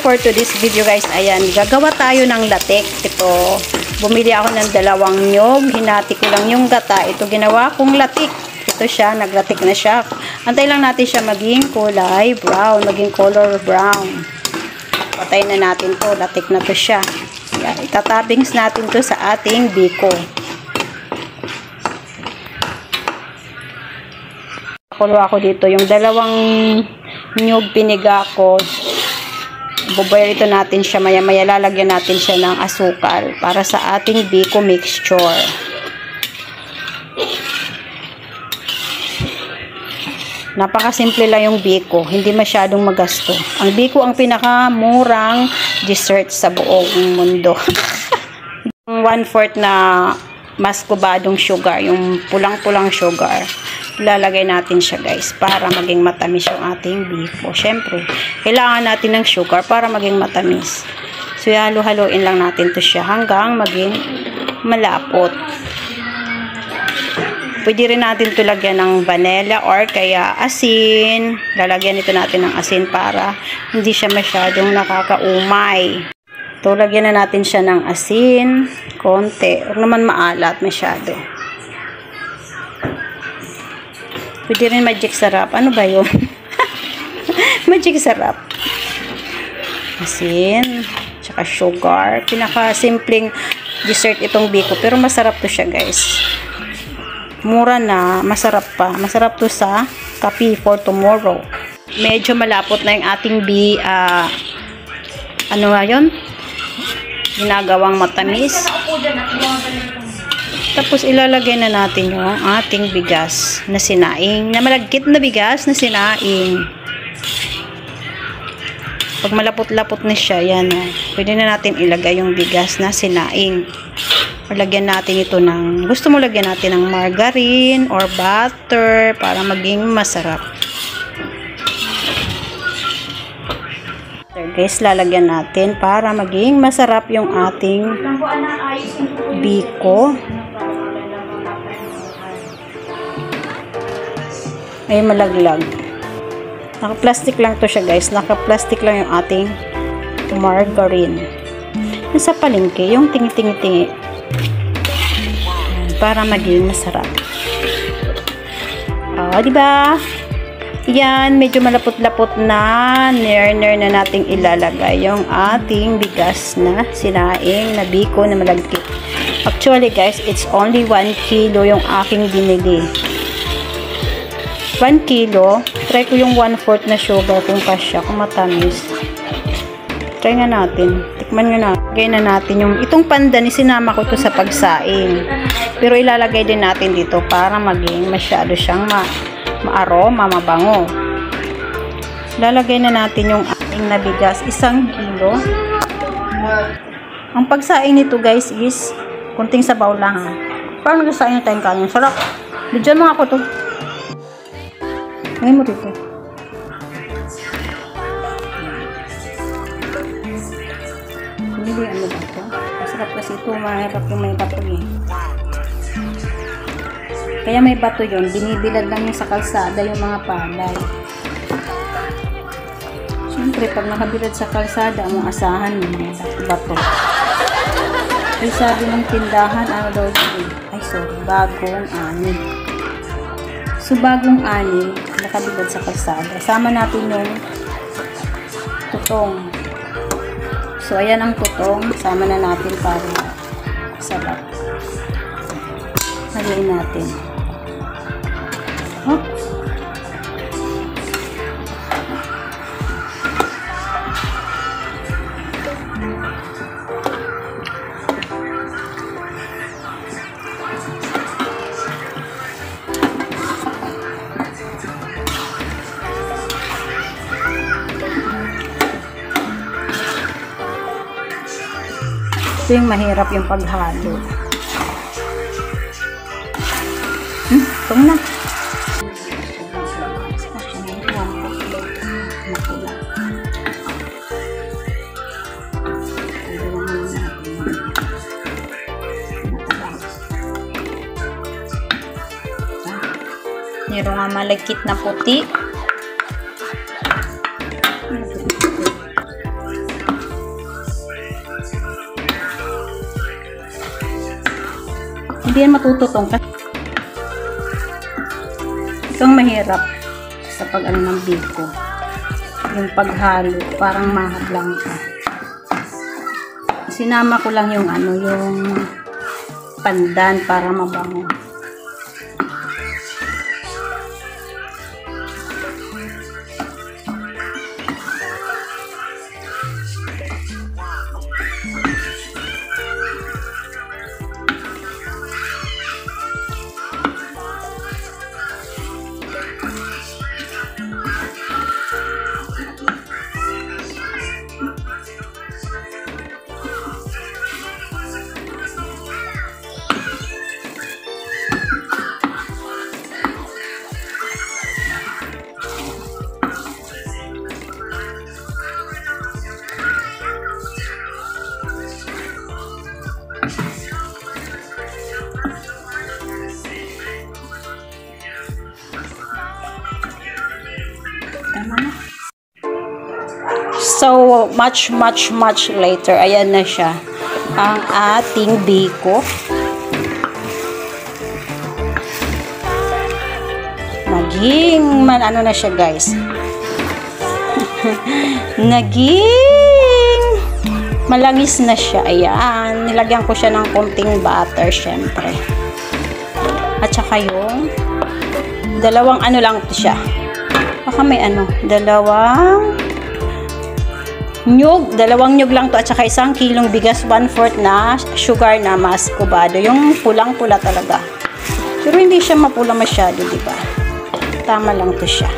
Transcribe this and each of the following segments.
for today's video guys, ayan, gagawa tayo ng latik. Ito, bumili ako ng 2 nyog, hinati ko lang yung gata. Ito ginawa kong latik. Ito siya, naglatik na siya. Antay lang natin siya maging kulay brown, maging color brown. Patay na natin to, latik na to siya. Ayan, itatappings natin to sa ating biko. Kulo ako dito yung 2 nyog piniga ko. Boboil ito natin siya, maya-maya lalagyan natin siya ng asukal para sa ating biko mixture. Napakasimple lang yung biko, hindi masyadong magasto. Ang biko ang pinakamurang dessert sa buong mundo. 1/4 na maskubadong sugar, yung pulang-pulang sugar. Ilalagay natin siya guys para maging matamis yung ating biko. Syempre, kailangan natin ng sugar para maging matamis. So, halo-haloin lang natin to siya hanggang maging malapot. Pwede rin natin ito lagyan ng vanilla or kaya asin. Lalagyan ito natin ng asin para hindi siya masyadong nakakaumay. Ito, lagyan na natin siya ng asin. Konti. Huwag naman maalat masyado. Pwede rin magic sarap. Ano ba yun? Magic sarap. Asin. Tsaka sugar. Pinaka-simpleng dessert itong biko. Pero masarap to siya guys. Mura na. Masarap pa. Masarap to sa kape for tomorrow. Medyo malapot na yung ating ano nga yun? Ginagawang matamis. Tapos ilalagay na natin yung ating bigas na sinaing, na malagkit na bigas na sinaing. Pag malapot-lapot na siya, yan o. Pwede na natin ilagay yung bigas na sinaing. Lagyan natin ito ng, gusto mo lagyan natin ng margarine or butter para maging masarap. So guys, lalagyan natin para maging masarap yung ating biko. Ay malaglag. Naka-plastic lang to siya guys. Naka-plastic lang yung ating margarine. Sa palengke, yung tingi-tingi-tingi. Para maging masarap. Diba? Yan, medyo malapot-lapot na. Ner-ner na nating ilalagay yung ating bigas na sinaing na biko na malagkit. Actually guys, it's only 1 kilo yung aking binili. 1 kilo, try ko yung 1/4 na sugar kung kasya, kung matamis. Try nga natin. Tikman nga natin. Lagay na natin yung, itong pandan, sinama ko to sa pagsaing. Pero ilalagay din natin dito para maging masyado siyang maaroma, mabango. Lalagay na natin yung ating nabigas, 1 kilo. Ang pagsaing nito guys is, kunting sabaw lang ha. Parang nagsasaing na tayong kanin. Sarap. Diyan mga ko to. Ngayon mo dito. Hindi ano ba ito? Masarap kasi ito. Mahirap yung may bato eh. Kaya may bato yun. Binibilad lang yung sa kalsada yung mga palay. Siyempre, pag nakabilad sa kalsada, ang asahan mo mga bato. Ay sabi ng tindahan, ano daw dito? Ay sorry, bagong ani. So, bagong ani, nakabilad sa kalsada. Sama natin yung tutong. So, ayan ang tutong. Sama na natin para sarap. Haluin natin. Oh. Ito yung mahirap yung paghalo. Ito na. Meron nga malagkit na puti. Hindi yan matututong. Ito ang mahirap sa pag-ano ng biko. Yung paghalo, parang mahadlang ka. Sinama ko lang yung ano, yung pandan para mabango. So, much later, ayan na siya. Ang ating biko. Naging, ano na siya guys. Naging malangis na siya. Ayan. Nilagyan ko siya ng konting butter, syempre. At saka yung dalawang ano lang siya. Baka may ano, dalawang nyug lang to at saka 1 kilong bigas, 1/4 na sugar na mascobado, yung pulang-pula talaga. Pero hindi siya mapula masyado, di ba? Tama lang to siya.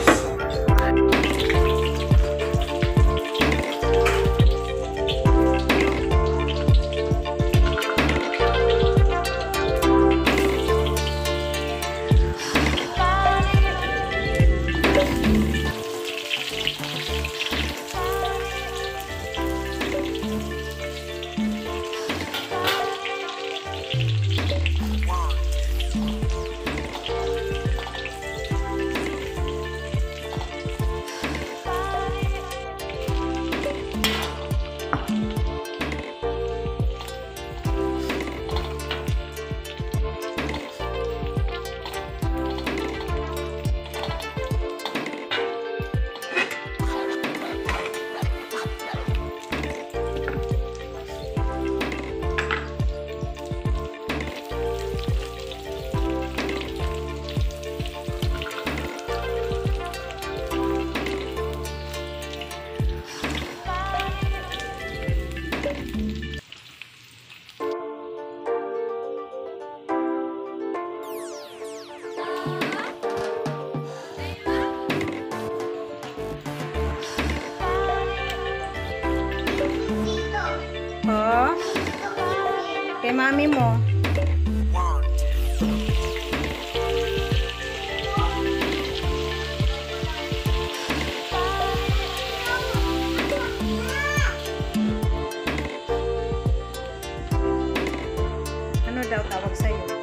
Oh, kay mami mo. Ano daw tawag sa'yo?